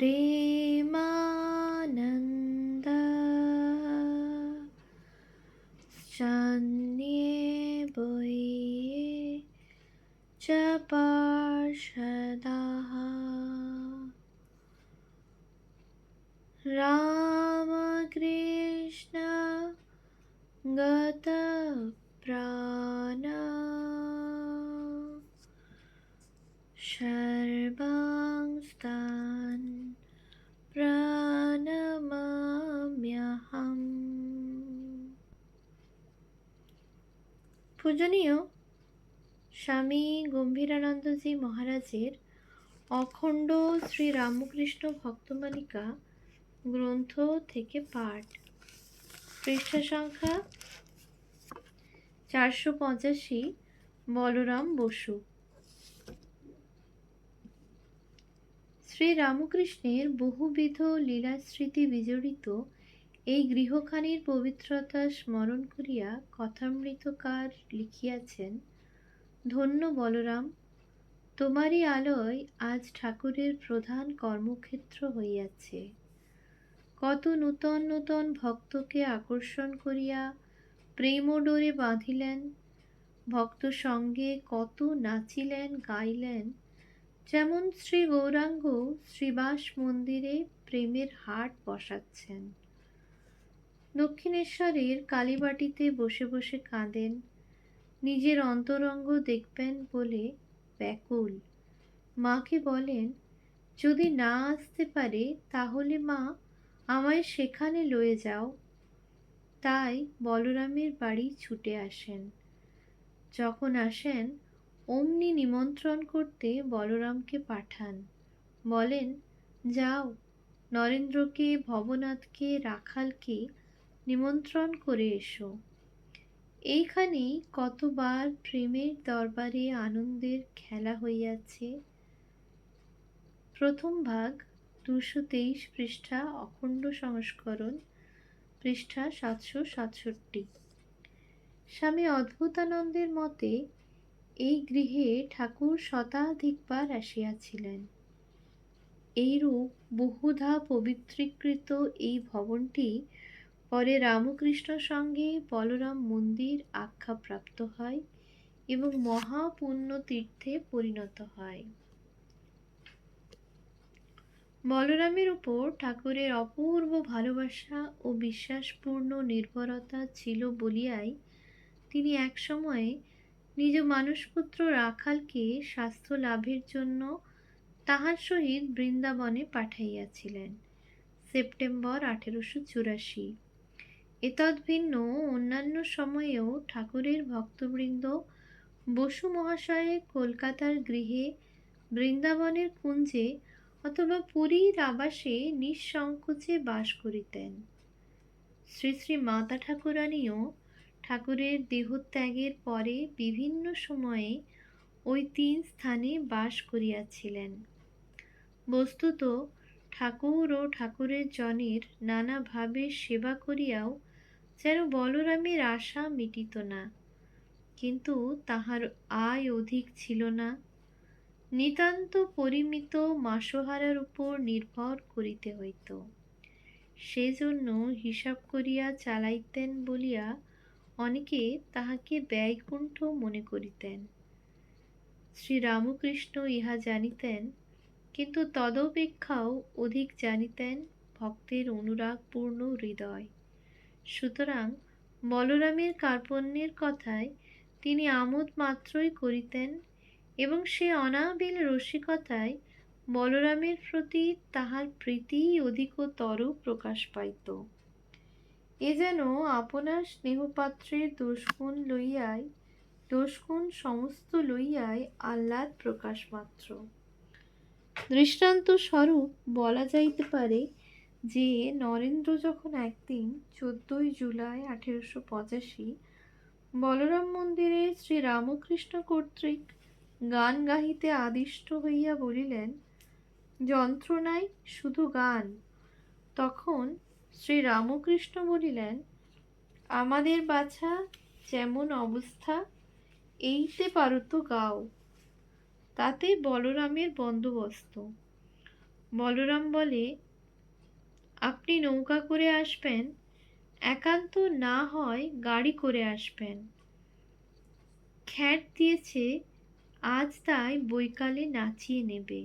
প্রেমানন্দ সন্ন্যে বয়ে চ পার্ষদাঃ রামকৃষ্ণ গতপ্রাণা সর্বাংস্তান প্রণমাম্যহম। পূজনীয় স্বামী গম্ভীরানন্দজি মহারাজের অখণ্ড শ্রী রামকৃষ্ণ ভক্তমালিকা গ্রন্থ থেকে পাঠ, পৃষ্ঠা সংখ্যা 485, বলরাম বসু। শ্রী রামকৃষ্ণের বহুবিধ লীলাস্মৃতি বিজড়িত এই গৃহখানির পবিত্রতা স্মরণ করিয়া কথামৃতকার লিখিয়াছেন, ধন্য বলরাম, তোমারই আলোয় আজ ঠাকুরের প্রধান কর্মক্ষেত্র হইয়াছে। কত নূতন নূতন ভক্তকে আকর্ষণ করিয়া প্রেমডোরে বাঁধিলেন, ভক্ত সঙ্গে কত নাচিলেন গাইলেন, যেমন শ্রী গৌরাঙ্গ শ্রীবাস মন্দিরে প্রেমের হাট বসাচ্ছেন, দক্ষিণেশ্বরের কালীবাটিতে বসে বসে কাঁদেন, নিজের অন্তরঙ্গ দেখবেন বলে ব্যাকুল, মাকে বলেন যদি না আসতে পারে তাহলে মা আমায় সেখানে লয়ে যাও। তাই বলরামের বাড়ি ছুটে আসেন। যখন আসেন অমনি নিমন্ত্রণ করতে বলরামকে পাঠান, বলেন যাও নরেন্দ্রকে, ভবনাথকে, রাখালকে নিমন্ত্রণ করে এসো। এইখানেই কতবার প্রেমের দরবারে আনন্দের খেলা হইয়াছে। প্রথম ভাগ, 223 পৃষ্ঠা, অখণ্ড সংস্করণ, পৃষ্ঠা 767। স্বামী অদ্ভুতানন্দের মতে এই গৃহে ঠাকুর শতাধিকবার আসিয়াছিলেন। এইরূপ বহুধা পবিত্রীকৃত এই ভবনটি পরে রামকৃষ্ণ সঙ্গে বলরাম মন্দির আখ্যাপ্রাপ্ত হয় এবং মহাপুণ্যতীর্থে পরিণত হয়। বলরামের উপর ঠাকুরের অপূর্ব ভালোবাসা ও বিশ্বাসপূর্ণ নির্ভরতা ছিল বলিয়াই তিনি এক সময়ে নিজ মানসপুত্র রাখালকে স্বাস্থ্য লাভের জন্য তাহার সহিত বৃন্দাবনে পাঠাইয়াছিলেন, সেপ্টেম্বর 1884। এতদ্ভিন্ন অন্যান্য সময়েও ঠাকুরের ভক্তবৃন্দ বসু মহাশয়ের কলকাতার গৃহে, বৃন্দাবনের কুঞ্জে অথবা পুরীর আবাসে নিঃসংকোচে বাস করিতেন। শ্রী শ্রী মাতা ঠাকুরানীও ঠাকুরের দেহত্যাগের পরে বিভিন্ন সময়ে ওই 3 স্থানে বাস করিয়াছিলেন। বস্তুত ঠাকুর ও ঠাকুরের জনের নানাভাবে সেবা করিয়াও যেন বলরামের আশা মিটিত না, কিন্তু তাহার আয় অধিক ছিল না, নিতান্ত পরিমিত মাসোহারার উপর নির্ভর করিতে হইত। সেজন্য হিসাব করিয়া চালাইতেন বলিয়া অনেকে তাহাকে ব্যয়কুণ্ঠ মনে করিতেন। শ্রীরামকৃষ্ণ ইহা জানিতেন, কিন্তু তদপেক্ষাও অধিক জানিতেন ভক্তের অনুরাগপূর্ণ হৃদয়। সুতরাং বলরামের কার্পণ্যের কথায় তিনি আমোদ মাত্রই করিতেন এবং সে অনাবিল রসিকতায় বলরামের প্রতি তাহার প্রীতি অধিকতর প্রকাশ পাইত। এ যেন আপনার স্নেহপাত্রের দোষগুণ সমস্ত লইয়াই আহ্লাদ প্রকাশ মাত্র। দৃষ্টান্ত স্বরূপ বলা যাইতে পারে যে নরেন্দ্র যখন একদিন 14 জুলাই 1885 বলরাম মন্দিরে শ্রী রামকৃষ্ণ কর্তৃক গান গাহিতে আদিষ্ট হইয়া বলিলেন, যন্ত্রণায় শুধু গান, তখন শ্রী রামকৃষ্ণ বলিলেন, আমাদের বাছা যেমন অবস্থা এইতে পারো তো গাও। তাতে বলরামের বন্দোবস্ত। বলরাম বলে, আপনি নৌকা করে আসবেন, একান্ত না হয় গাড়ি করে আসবেন। খ্যাট দিয়েছে, আজ তাই বৈকালে নাচিয়ে নেবে।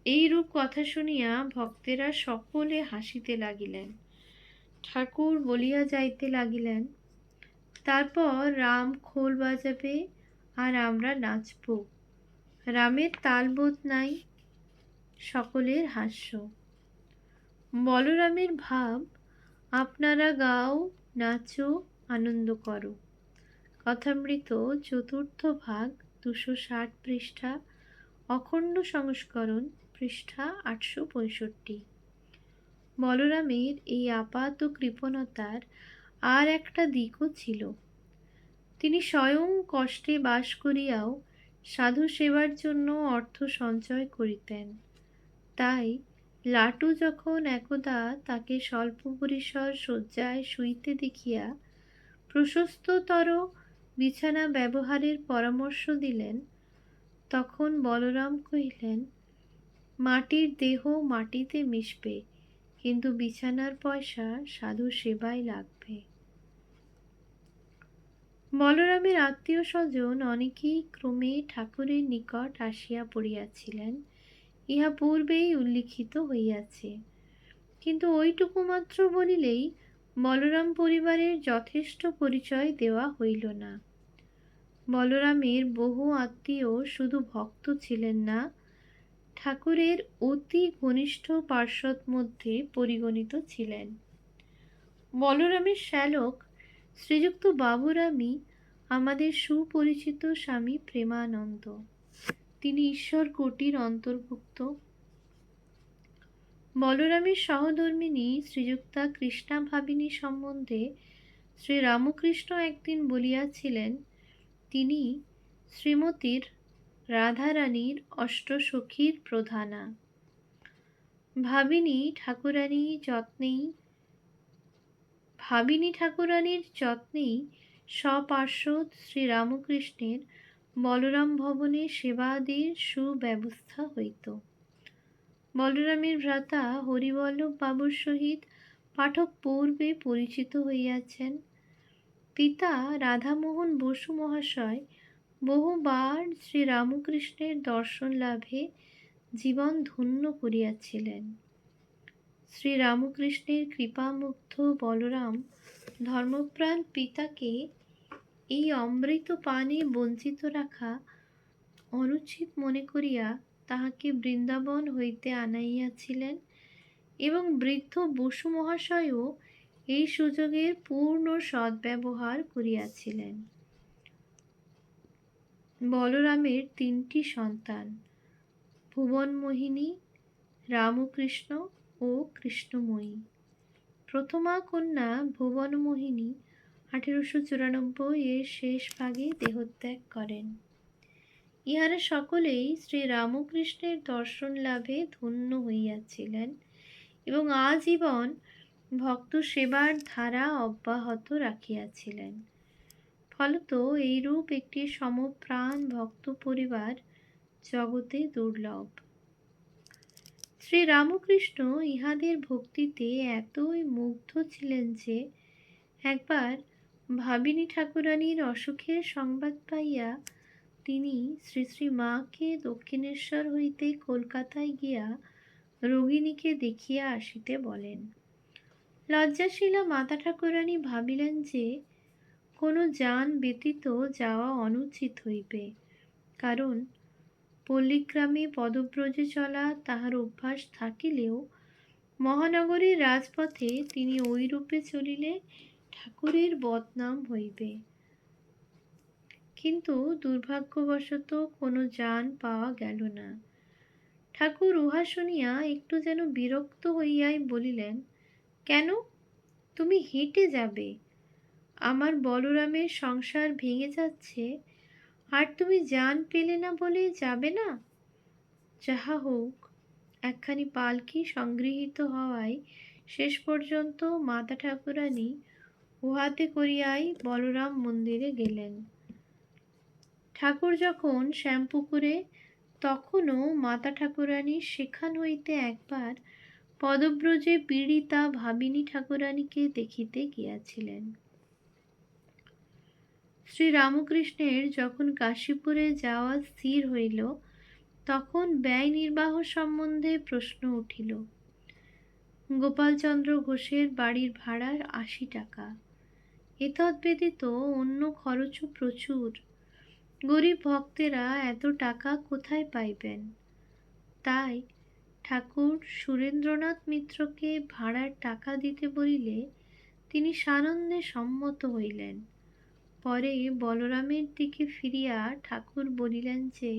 এইরূপ কথা শুনিয়া ভক্তেরা সকলে হাসিতে লাগিলেন। ঠাকুর বলিয়া যাইতে লাগিলেন, তারপর রাম খোল বাজাবে আর আমরা নাচব। রামের তালবোধ নাই। সকলের হাস্য। বলরামের ভাব, আপনারা গাও, নাচো, আনন্দ করো। কথামৃত চতুর্থ ভাগ, 260 পৃষ্ঠা, অখণ্ড সংস্করণ, পৃষ্ঠা 865। বলরামের এই আপাত কৃপণতার আর একটা দিকও ছিল। তিনি স্বয়ং কষ্টে বাস করিয়াও সাধু সেবার জন্য অর্থ সঞ্চয় করিতেন। তাই লাটু যখন একদা তাকে স্বল্প পরিসর শয্যায় শুইতে দেখিয়া প্রশস্ততর বিছানা ব্যবহারের পরামর্শ দিলেন, তখন বলরাম কহিলেন, মাটির দেহ মাটিতে মিশবে, কিন্তু বিছানার পয়সা সাধু সেবায় লাগবে। বলরামের আত্মীয় স্বজন অনেকেই ক্রমে ঠাকুরের নিকট আসিয়া পড়িয়াছিলেন, ইহা পূর্বেই উল্লিখিত হইয়াছে। কিন্তু ওইটুকু মাত্র বলিলেই বলরাম পরিবারের যথেষ্ট পরিচয় দেওয়া হইল না। বলরামের বহু আত্মীয় শুধু ভক্ত ছিলেন না, ঠাকুরের অতি ঘনিষ্ঠ পার্ষদ মধ্যে পরিগণিত ছিলেন। বলরামের শ্যালক শ্রীযুক্ত বাবুরামই আমাদের সুপরিচিত স্বামী প্রেমানন্দ। তিনি ঈশ্বর কোটির অন্তর্ভুক্ত। বলরামের সহধর্মিণী শ্রীযুক্তা কৃষ্ণা ভাবিনী সম্বন্ধে শ্রী রামকৃষ্ণ একদিন বলিয়াছিলেন, তিনি শ্রীমতীর রাধারানীর অষ্টসখীর প্রধানা। ভাবিনী ঠাকুরানীর যত্নেই সপার্ষদ শ্রী রামকৃষ্ণের বলরাম ভবনে সেবাদির সুব্যবস্থা হইত। বলরামের ভ্রাতা হরিবল্লভ বাবুর সহিত পাঠক পূর্বে পরিচিত হইয়াছেন। পিতা রাধামোহন বসু মহাশয় বহুবার শ্রী রামকৃষ্ণের দর্শন লাভে জীবন ধন্য করিয়াছিলেন। শ্রী রামকৃষ্ণের কৃপামুগ্ধ বলরাম ধর্মপ্রাণ পিতাকে এই অমৃত পানে বঞ্চিত রাখা অনুচিত মনে করিয়া তাহাকে বৃন্দাবন হইতে আনাইয়াছিলেন, এবং বৃদ্ধ বসু মহাশয়ও এই সুযোগের পূর্ণ সদ্ব্যবহার করিয়াছিলেন। বলরামের 3টি সন্তান, ভুবনমোহিনী, রামকৃষ্ণ ও কৃষ্ণময়ী। প্রথমা কন্যা ভুবনমোহিনী 1894 এর শেষ ভাগে দেহত্যাগ করেন। ইহারা সকলেই শ্রী রামকৃষ্ণের দর্শন লাভে ধন্য হইয়াছিলেন এবং আজীবন ভক্ত সেবার ধারা অব্যাহত রাখিয়াছিলেন। ফলত এইরূপ একটি সমপ্রাণ ভক্ত পরিবার জগতে দুর্লভ। শ্রী রামকৃষ্ণ ইহাদের ভক্তিতে এতই মুগ্ধ ছিলেন যে একবার ভাবিনী ঠাকুরানীর অসুখের সংবাদ পাইয়া তিনি শ্রী শ্রী মাকে দক্ষিণেশ্বর হইতে কলকাতায় গিয়া রোগিণীকে দেখিয়া আসিতে বলেন। লজ্জাশীলা মাতা ঠাকুরানী ভাবিলেন যে কোনো যান ব্যতীত যাওয়া অনুচিত হইবে, কারণ পল্লীগ্রামে পদব্রজে চলা তাহার অভ্যাস থাকিলেও মহানগরীর রাজপথে তিনি ওইরূপে চলিলে ঠাকুরের বদনাম হইবে। কিন্তু দুর্ভাগ্যবশত কোনো যান পাওয়া গেল না। ঠাকুর উহা শুনিয়া একটু যেন বিরক্ত হইয়াই বলিলেন, কেন, তুমি হেঁটে যাবে? আমার বলরামের সংসার ভেঙে যাচ্ছে, আর তুমি যান পেলে না বলে যাবে না? যাহা হোক, একখানি পালকি সংগৃহীত হওয়ায় শেষ পর্যন্ত মাতা ঠাকুরানী উহাতে করিয়াই বলরাম মন্দিরে গেলেন। ঠাকুর যখন শ্যামপুকুরে তখনও মাতা ঠাকুরানী সেখান হইতে একবার পদব্রজে পীড়িতা ভাবিনী ঠাকুরানীকে দেখিতে গিয়াছিলেন। শ্রীরামকৃষ্ণের যখন কাশীপুরে যাওয়া স্থির হইল, তখন ব্যয় নির্বাহ সম্বন্ধে প্রশ্ন উঠিল। গোপালচন্দ্র ঘোষের বাড়ির ভাড়া ৮০ টাকা। এতদ ব্যতীত অন্য খরচও প্রচুর। গরিব ভক্তেরা এত টাকা কোথায় পাইবেন? তাই ঠাকুর সুরেন্দ্রনাথ মিত্রকে ভাড়ার টাকা দিতে বলিলে তিনি সানন্দে সম্মত হইলেন। পরে বলরামের দিকে ফিরিয়া ঠাকুর বলিলেন যে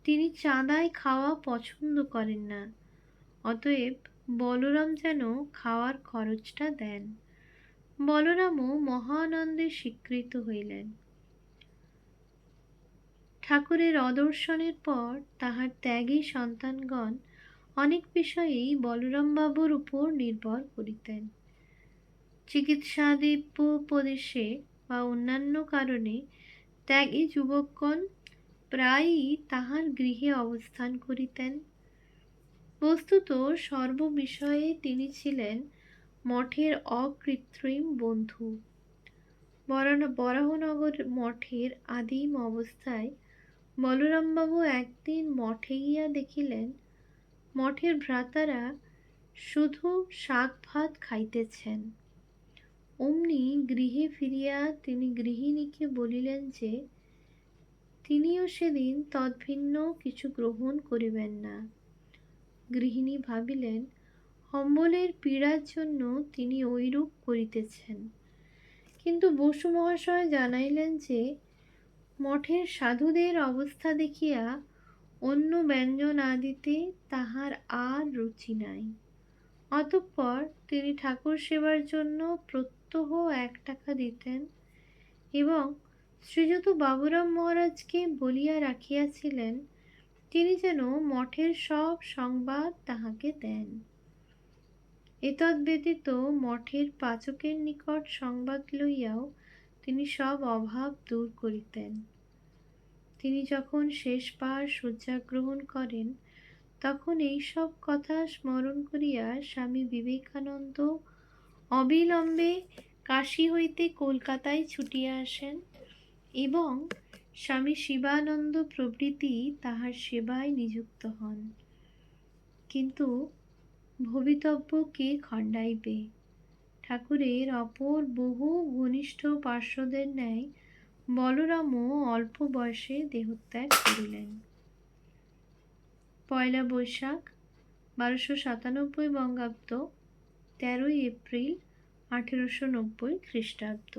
তিনি চাঁদায় খাওয়া পছন্দ করেন না, অতএব বলরাম যেন খাওয়ার খরচটা দেন। বলরামও মহানন্দে স্বীকৃত হইলেন। ঠাকুরের অদর্শনের পর তাহার ত্যাগী সন্তানগণ অনেক বিষয়েই বলরামবাবুর উপর নির্ভর করিতেন। চিকিৎসাদিব্যোপদেশে বা অন্যান্য কারণে ত্যাগী যুবকগণ প্রায়ই তাহার গৃহে অবস্থান করিতেন। বস্তুত সর্ববিষয়ে তিনি ছিলেন মঠের অকৃত্রিম বন্ধু। বরাহনগর মঠের আদিম অবস্থায় বলরামবাবু একদিন মঠে গিয়া দেখিলেন মঠের ভ্রাতারা শুধু শাক ভাত খাইতেছেন। অমনি গৃহে ফিরিয়া তিনি গৃহিণীকে বলিলেন যে তিনিও সেদিন তদ্ভিন্ন কিছু গ্রহণ করিবেন না। গৃহিণী ভাবিলেন অম্বলের পীড়ার জন্য তিনি ঐরূপ করিতেছেন, কিন্তু বসু মহাশয় জানাইলেন যে মঠের সাধুদের অবস্থা দেখিয়া অন্য ব্যঞ্জন আদিতে তাহার আর রুচি নাই। অতঃপর তিনি ঠাকুর সেবার জন্য প্রত্যহ ১ টাকা দিতেন এবং শ্রীযুত বাবুরাম মহারাজকে বলিয়া রাখিয়াছিলেন তিনি যেন মঠের সব সংবাদ তাহাকে দেন। এতদ ব্যতীত মঠের পাচকের নিকট সংবাদ লইয়াও তিনি সব অভাব দূর করিতেন। তিনি যখন শেষবার শয্যাগ্রহণ করেন তখন এই সব কথা স্মরণ করিয়া স্বামী বিবেকানন্দ অবিলম্বে কাশী হইতে কলকাতায় ছুটিয়া আসেন এবং স্বামী শিবানন্দ প্রভৃতি তাহার সেবায় নিযুক্ত হন। কিন্তু ভবিতব্য কে খণ্ডাইবে? ঠাকুরের অপর বহু ঘনিষ্ঠ পার্শ্বদের ন্যায় বলরামও অল্প বয়সে দেহত্যাগ করিলেন। ১ বৈশাখ ১২৯৭ বঙ্গাব্দ, ১৩ এপ্রিল ১৮৯০ খ্রিস্টাব্দ।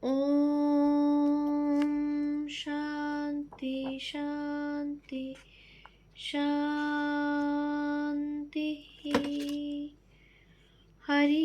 ওম শান্তি শান্তি শান্তি। হরি